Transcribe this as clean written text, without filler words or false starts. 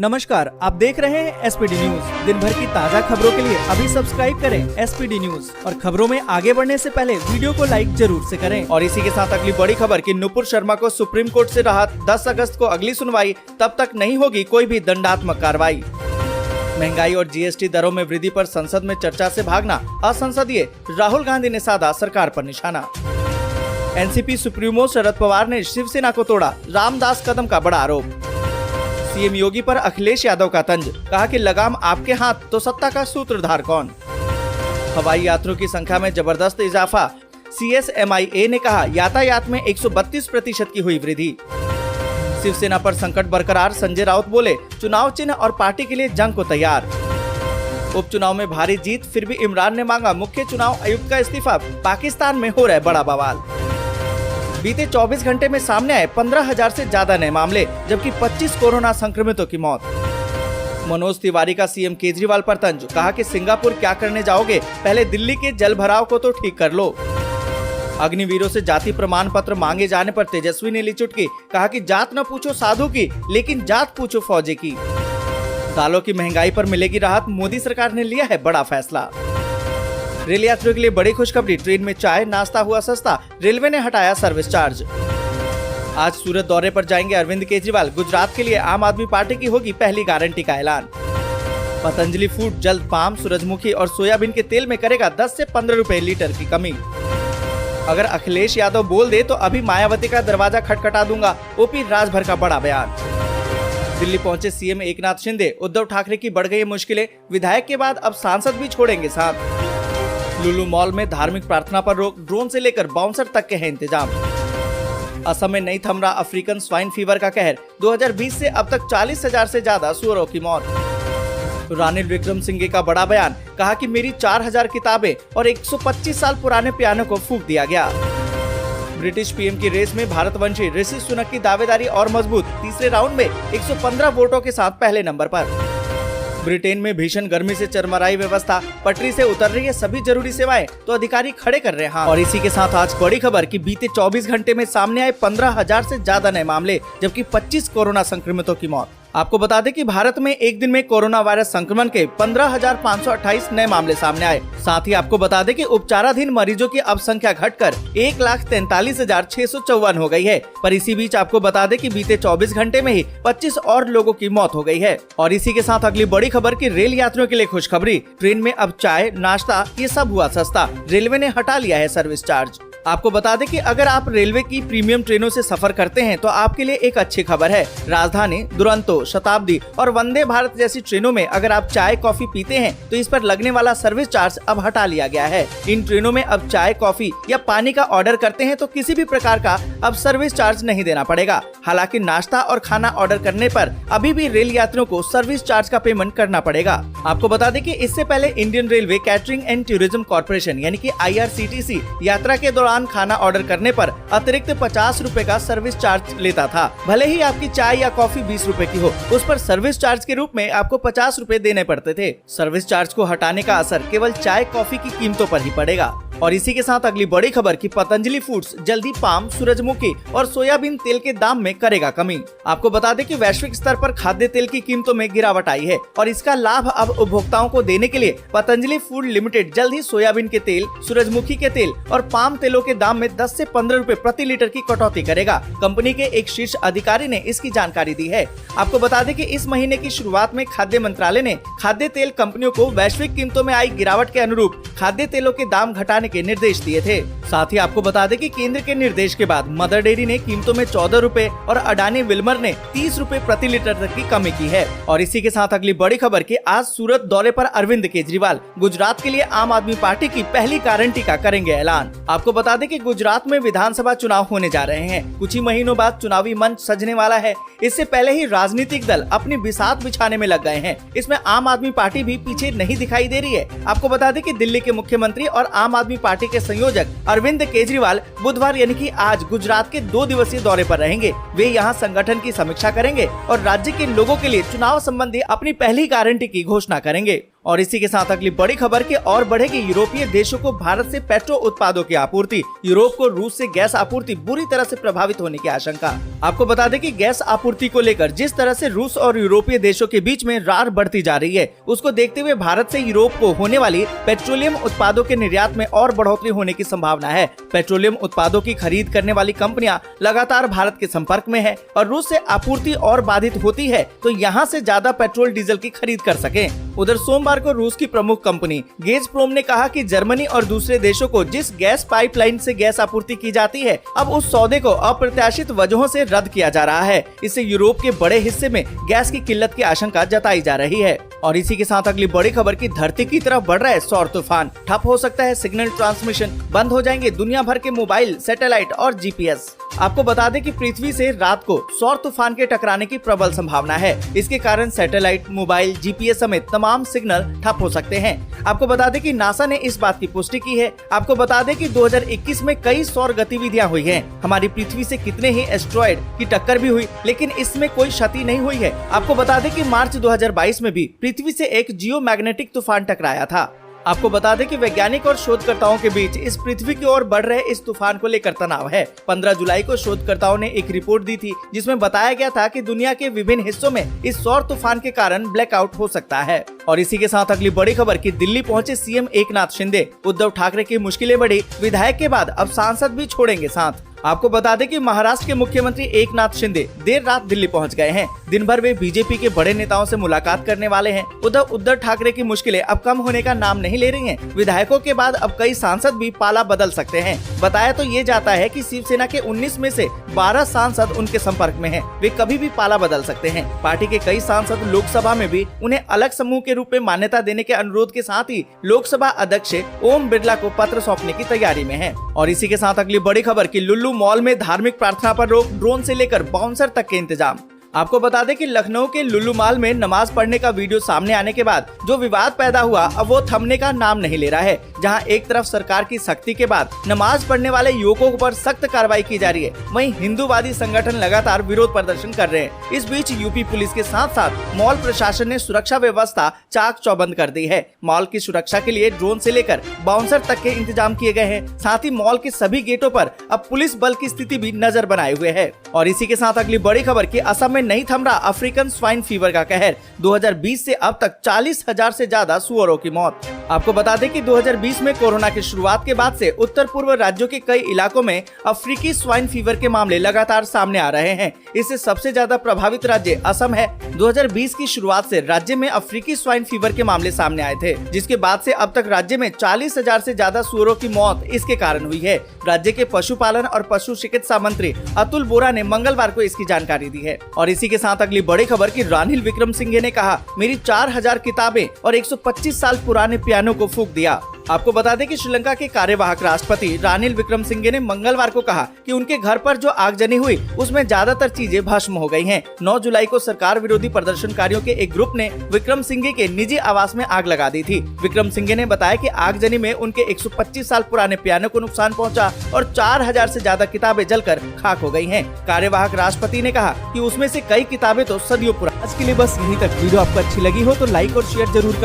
नमस्कार, आप देख रहे हैं एसपीडी न्यूज। दिन भर की ताज़ा खबरों के लिए अभी सब्सक्राइब करें एसपीडी न्यूज और खबरों में आगे बढ़ने से पहले वीडियो को लाइक जरूर से करें। और इसी के साथ अगली बड़ी खबर कि नुपुर शर्मा को सुप्रीम कोर्ट से राहत, 10 अगस्त को अगली सुनवाई, तब तक नहीं होगी कोई भी दंडात्मक कार्रवाई। महंगाई और जीएसटी दरों में वृद्धि पर संसद में चर्चा से भागना असंसदीय, राहुल गांधी ने साधा सरकार पर निशाना। एनसीपी सुप्रीमो शरद पवार ने शिवसेना को तोड़ा, रामदास कदम का बड़ा आरोप। सीएम योगी पर अखिलेश यादव का तंज, कहा कि लगाम आपके हाथ तो सत्ता का सूत्रधार कौन। हवाई यात्रियों की संख्या में जबरदस्त इजाफा, CSMIA ने कहा यातायात में 132% की हुई वृद्धि। शिवसेना पर संकट बरकरार, संजय राउत बोले चुनाव चिन्ह और पार्टी के लिए जंग को तैयार। उपचुनाव में भारी जीत, फिर भी इमरान ने मांगा मुख्य चुनाव आयुक्त का इस्तीफा, पाकिस्तान में हो रहा है बड़ा बवाल। बीते 24 घंटे में सामने आए 15,000 से ज्यादा नए मामले, जबकि 25 कोरोना संक्रमितों की मौत। मनोज तिवारी का सीएम केजरीवाल पर तंज, कहा कि सिंगापुर क्या करने जाओगे, पहले दिल्ली के जल भराव को तो ठीक कर लो। अग्निवीरों से जाति प्रमाण पत्र मांगे जाने पर तेजस्वी ने ली चुटकी, कहा कि जात न पूछो साधु की, लेकिन जात पूछो फौजी की। दालों की महंगाई पर मिलेगी राहत, मोदी सरकार ने लिया है बड़ा फैसला। रेल यात्रियों के लिए बड़ी खुशखबरी, ट्रेन में चाय नाश्ता हुआ सस्ता, रेलवे ने हटाया सर्विस चार्ज। आज सूरत दौरे पर जाएंगे अरविंद केजरीवाल, गुजरात के लिए आम आदमी पार्टी की होगी पहली गारंटी का ऐलान। पतंजलि फूड जल्द पाम, सूरजमुखी और सोयाबीन के तेल में करेगा 10 से 15 रुपए लीटर की कमी। अगर अखिलेश यादव बोल दे तो अभी मायावती का दरवाजा खटखटा दूंगा, ओपी राजभर का बड़ा बयान। दिल्ली पहुंचे सीएम एकनाथ शिंदे, उद्धव ठाकरे की बढ़ गई मुश्किलें, विधायक के बाद अब सांसद भी छोड़ेंगे साथ। लुलु मॉल में धार्मिक प्रार्थना पर रोक, ड्रोन से लेकर बाउंसर तक के हैं इंतजाम। असम में नहीं थम रहा अफ्रीकन स्वाइन फीवर का कहर, 2020 से अब तक 40,000 से ज्यादा सुअरों की मौत। रानिल विक्रमसिंघे का बड़ा बयान, कहा कि मेरी 4,000 किताबें और 125 साल पुराने पियानो को फूंक दिया गया। ब्रिटिश पीएम की रेस में भारतवंशी ऋषि सुनक की दावेदारी और मजबूत, तीसरे राउंड में 115 वोटों के साथ पहले नंबर पर। ब्रिटेन में भीषण गर्मी से चरमराई व्यवस्था, पटरी से उतर रही है सभी जरूरी सेवाएं, तो अधिकारी खड़े कर रहे हैं। और इसी के साथ आज बड़ी खबर कि बीते 24 घंटे में सामने आए 15,000 से ज्यादा नए मामले, जबकि 25 कोरोना संक्रमितों की मौत। आपको बता दें कि भारत में एक दिन में कोरोना वायरस संक्रमण के 15,528 नए मामले सामने आए। साथ ही आपको बता दें कि उपचाराधीन मरीजों की अब संख्या घटकर 1,43,654 हो गई है। पर इसी बीच आपको बता दें कि बीते 24 घंटे में ही 25 और लोगों की मौत हो गई है। और इसी के साथ अगली बड़ी खबर की रेल यात्रियों के लिए खुशखबरी, ट्रेन में अब चाय नाश्ता ये सब हुआ सस्ता, रेलवे ने हटा लिया है सर्विस चार्ज। आपको बता दें कि अगर आप रेलवे की प्रीमियम ट्रेनों से सफर करते हैं तो आपके लिए एक अच्छी खबर है। राजधानी, दुरंतो, शताब्दी और वंदे भारत जैसी ट्रेनों में अगर आप चाय कॉफी पीते हैं तो इस पर लगने वाला सर्विस चार्ज अब हटा लिया गया है। इन ट्रेनों में अब चाय कॉफी या पानी का ऑर्डर करते हैं तो किसी भी प्रकार का अब सर्विस चार्ज नहीं देना पड़ेगा। हालांकि नाश्ता और खाना ऑर्डर करने पर अभी भी रेल यात्रियों को सर्विस चार्ज का पेमेंट करना पड़ेगा। आपको बता दें कि इससे पहले Indian railway catering and tourism corporation यानी कि IRCTC यात्रा के दौरान खाना ऑर्डर करने पर अतिरिक्त 50 रुपए का सर्विस चार्ज लेता था। भले ही आपकी चाय या कॉफी 20 रुपए की हो, उस पर सर्विस चार्ज के रूप में आपको 50 रुपए देने पड़ते थे। सर्विस चार्ज को हटाने का असर केवल चाय कॉफी की कीमतों पर ही पड़ेगा। और इसी के साथ अगली बड़ी खबर कि पतंजलि फूड्स जल्दी पाम, सूरजमुखी और सोयाबीन तेल के दाम में करेगा कमी। आपको बता दें कि वैश्विक स्तर पर खाद्य तेल की कीमतों में गिरावट आई है और इसका लाभ अब उपभोक्ताओं को देने के लिए पतंजलि फूड लिमिटेड जल्द ही सोयाबीन के तेल, सूरजमुखी के तेल और पाम तेलों के दाम में 10 से 15 रुपए प्रति लीटर की कटौती करेगा। कंपनी के एक शीर्ष अधिकारी ने इसकी जानकारी दी है। आपको बता दें कि इस महीने की शुरुआत में खाद्य मंत्रालय ने खाद्य तेल कंपनियों को वैश्विक कीमतों में आई गिरावट के अनुरूप खाद्य तेलों के दाम घटाने के निर्देश दिए थे। साथ ही आपको बता दें कि केंद्र के निर्देश के बाद मदर डेयरी ने कीमतों में 14 रुपए और अडानी विल्मर ने 30 रुपए प्रति लीटर तक की कमी की है। और इसी के साथ अगली बड़ी खबर कि आज सूरत दौरे पर अरविंद केजरीवाल, गुजरात के लिए आम आदमी पार्टी की पहली गारंटी का करेंगे ऐलान। आपको बता दें कि गुजरात में विधानसभा चुनाव होने जा रहे हैं। कुछ ही महीनों बाद चुनावी मंच सजने वाला है। इससे पहले ही राजनीतिक दल अपनी बिसात बिछाने में लग गए हैं। इसमें आम आदमी पार्टी भी पीछे नहीं दिखाई दे रही है। आपको बता दें कि दिल्ली के मुख्यमंत्री और आम आदमी पार्टी के संयोजक अरविंद केजरीवाल बुधवार यानी कि आज गुजरात के 2 दिवसीय दौरे पर रहेंगे। वे यहां संगठन की समीक्षा करेंगे और राज्य के लोगों के लिए चुनाव संबंधी अपनी पहली गारंटी की घोषणा करेंगे। और इसी के साथ अगली बड़ी खबर की और बढ़ेगी यूरोपीय देशों को भारत से पेट्रो उत्पादों की आपूर्ति। यूरोप को रूस से गैस आपूर्ति बुरी तरह से प्रभावित होने की आशंका। आपको बता दें कि गैस आपूर्ति को लेकर जिस तरह से रूस और यूरोपीय देशों के बीच में रार बढ़ती जा रही है, उसको देखते हुए भारत से यूरोप को होने वाली पेट्रोलियम उत्पादों के निर्यात में और बढ़ोतरी होने की संभावना है। पेट्रोलियम उत्पादों की खरीद करने वाली कंपनियां लगातार भारत के संपर्क में है और रूस से आपूर्ति और बाधित होती है तो यहाँ से ज्यादा पेट्रोल डीजल की खरीद कर सके। उधर सोमवार को रूस की प्रमुख कंपनी गैज़प्रोम ने कहा कि जर्मनी और दूसरे देशों को जिस गैस पाइपलाइन से गैस आपूर्ति की जाती है, अब उस सौदे को अप्रत्याशित वजहों से रद्द किया जा रहा है। इससे यूरोप के बड़े हिस्से में गैस की किल्लत की आशंका जताई जा रही है। और इसी के साथ अगली बड़ी खबर की धरती की तरफ बढ़ रहा है सौर तूफान। ठप हो सकता है सिग्नल ट्रांसमिशन, बंद हो जाएंगे दुनिया भर के मोबाइल, सैटेलाइट और जीपीएस। आपको बता दें कि पृथ्वी से रात को सौर तूफान के टकराने की प्रबल संभावना है। इसके कारण सैटेलाइट, मोबाइल, जीपीएस समेत तमाम सिग्नल ठप हो सकते हैं। आपको बता दें कि नासा ने इस बात की पुष्टि की है। आपको बता दें कि 2021 में कई सौर गतिविधियां हुई हैं। हमारी पृथ्वी से कितने ही एस्ट्रॉयड की टक्कर भी हुई, लेकिन इसमें कोई क्षति नहीं हुई है। आपको बता दें कि मार्च 2022 में भी पृथ्वी से एक जियो मैग्नेटिक तूफान टकराया था। आपको बता दें कि वैज्ञानिक और शोधकर्ताओं के बीच इस पृथ्वी की ओर बढ़ रहे इस तूफान को लेकर तनाव है। 15 जुलाई को शोधकर्ताओं ने एक रिपोर्ट दी थी जिसमें बताया गया था कि दुनिया के विभिन्न हिस्सों में इस सौर तूफान के कारण ब्लैकआउट हो सकता है। और इसी के साथ अगली बड़ी खबर की दिल्ली पहुंचे सीएम एकनाथ शिंदे। उद्धव ठाकरे की मुश्किलें बढ़ी, विधायक के बाद अब सांसद भी छोड़ेंगे साथ। आपको बता दें कि महाराष्ट्र के मुख्यमंत्री एकनाथ शिंदे देर रात दिल्ली पहुंच गए हैं। दिन भर वे बीजेपी के बड़े नेताओं से मुलाकात करने वाले हैं। उद्धव ठाकरे की मुश्किलें अब कम होने का नाम नहीं ले रही हैं। विधायकों के बाद अब कई सांसद भी पाला बदल सकते हैं। बताया तो ये जाता है कि शिवसेना के 19 में से 12 सांसद उनके संपर्क में हैं। वे कभी भी पाला बदल सकते हैं। पार्टी के कई सांसद लोकसभा में भी उन्हें अलग समूह के रूप में मान्यता देने के अनुरोध के साथ ही लोकसभा अध्यक्ष ओम बिरला को पत्र सौंपने की तैयारी में है। और इसी के साथ अगली बड़ी खबर की लुल्लू मॉल में धार्मिक प्रार्थना पर रोक, ड्रोन से लेकर बाउंसर तक के इंतजाम। आपको बता दें कि लखनऊ के लुल्लू मॉल में नमाज पढ़ने का वीडियो सामने आने के बाद जो विवाद पैदा हुआ, अब वो थमने का नाम नहीं ले रहा है। जहां एक तरफ सरकार की सख्ती के बाद नमाज पढ़ने वाले युवकों पर सख्त कार्रवाई की जा रही है, वहीं हिंदूवादी संगठन लगातार विरोध प्रदर्शन कर रहे हैं। इस बीच यूपी पुलिस के साथ साथ मॉल प्रशासन ने सुरक्षा व्यवस्था चाक चौबंद कर दी है। मॉल की सुरक्षा के लिए ड्रोन से लेकर बाउंसर तक के इंतजाम किए गए हैं। साथ ही मॉल के सभी गेटों पर अब पुलिस बल की स्थिति भी नजर बनाए हुए है। और इसी के साथ अगली बड़ी खबर की असम में नहीं थम रहा अफ्रीकन स्वाइन फीवर का कहर। 2020 से अब तक 40,000 से ज्यादा सुअरों की मौत। आपको बता दें कि 2020 में कोरोना की शुरुआत के बाद से उत्तर पूर्व राज्यों के कई इलाकों में अफ्रीकी स्वाइन फीवर के मामले लगातार सामने आ रहे हैं। इससे सबसे ज्यादा प्रभावित राज्य असम है। 2020 की शुरुआत से राज्य में अफ्रीकी स्वाइन फीवर के मामले सामने आए थे, जिसके बाद से अब तक राज्य में 40,000 से ज्यादा सुअरों की मौत इसके कारण हुई है। राज्य के पशुपालन और पशु चिकित्सा मंत्री अतुल बोरा ने मंगलवार को इसकी जानकारी दी है। और इसी के साथ अगली बड़ी खबर की रानिल विक्रमसिंघे ने कहा, मेरी 4000 किताबें और 125 साल पुराने पियानो को फूंक दिया। आपको बता दें कि श्रीलंका के कार्यवाहक राष्ट्रपति रानिल विक्रमसिंघे ने मंगलवार को कहा कि उनके घर पर जो आगजनी हुई उसमें ज्यादातर चीजें भस्म हो गई हैं। 9 जुलाई को सरकार विरोधी प्रदर्शनकारियों के एक ग्रुप ने विक्रमसिंघे के निजी आवास में आग लगा दी थी। विक्रमसिंघे ने बताया कि आगजनी में उनके 125 साल पुराने पियानो को नुकसान पहुंचा और 4000 से ज्यादा किताबें जलकर खाक हो गई हैं। कार्यवाहक राष्ट्रपति ने कहा कि उसमें से कई किताबें तो सदियों पुरानी। आज के लिए बस यहीं तक। वीडियो आपको अच्छी लगी हो तो लाइक और शेयर जरूर कर